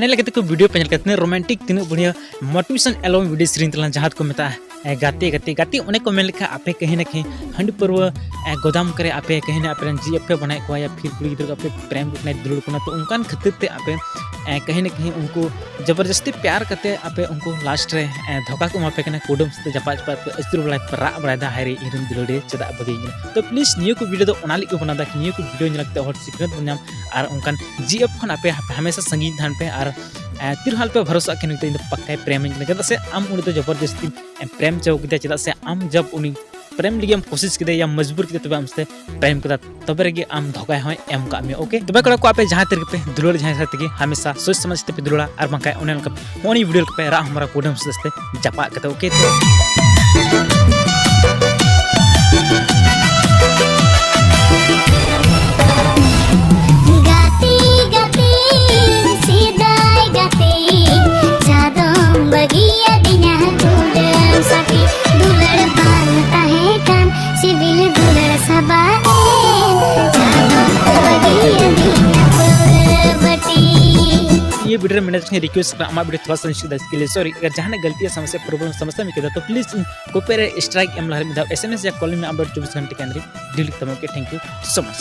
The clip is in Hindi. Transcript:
फाइनल लेके को वीडियो पे चलते रोमांटिक तीन बढ़िया मोटिवेशन एल्बम वीडियो सेरी तला जहाँ को मेता गाते गाते गाते उन्हें को मेन लिखा आपे कहीं ना कहीं हंड पर्व गोदाम करे आपे कहीं ना आपे जी आपे बनाए को या फिर कुड़ी गिद्र आपे प्रेम को दुलड़ को तो उनकान खातिर ते आपे कहीं ना कहीं उनको जबरदस्ती प्यार करते आपे उनको लास्ट रे धोखा को मापे कना कुडम से जपा जपा अस्त्र बड़ा परा बड़ा दा हारे इरन दुलड़े चदा बगी तो प्लीज नियो को वीडियो तो ओनाली को बना दा कि नियो को वीडियो निलकते और सीक्रेट बनाम और उनकान जी एफ खन आपे हमेशा संगीत धान पे और तिर हाल पे भरोसा के नहीं पक्का प्रेम चदा से आम उन तो जबरदस्ती प्रेम चाव के चदा से आम जब उन प्रेम लगे कोशिश के या मजबूर के तब हमसे प्रेम कदा तब रे आम धोखा हो एम का ओके तब कड़ा को आपे जहाँ तरीके पे दुलड़ जहाँ साथ हमेशा सोच समझ पे दुलड़ा और बाका उन वीडियो पे रा हमारा कोडम से जपा करते ओके ये वीडियो में मैंने रिक्वेस्ट करा वीडियो थोड़ा सा के लिए सॉरी अगर जहाँ गलती समस्या प्रॉब्लम समस्या में किया तो प्लीज को पे स्ट्राइक एम एसएमएस या कॉल में आप 24 घंटे के अंदर डिलीट तमाम के थैंक यू सो मच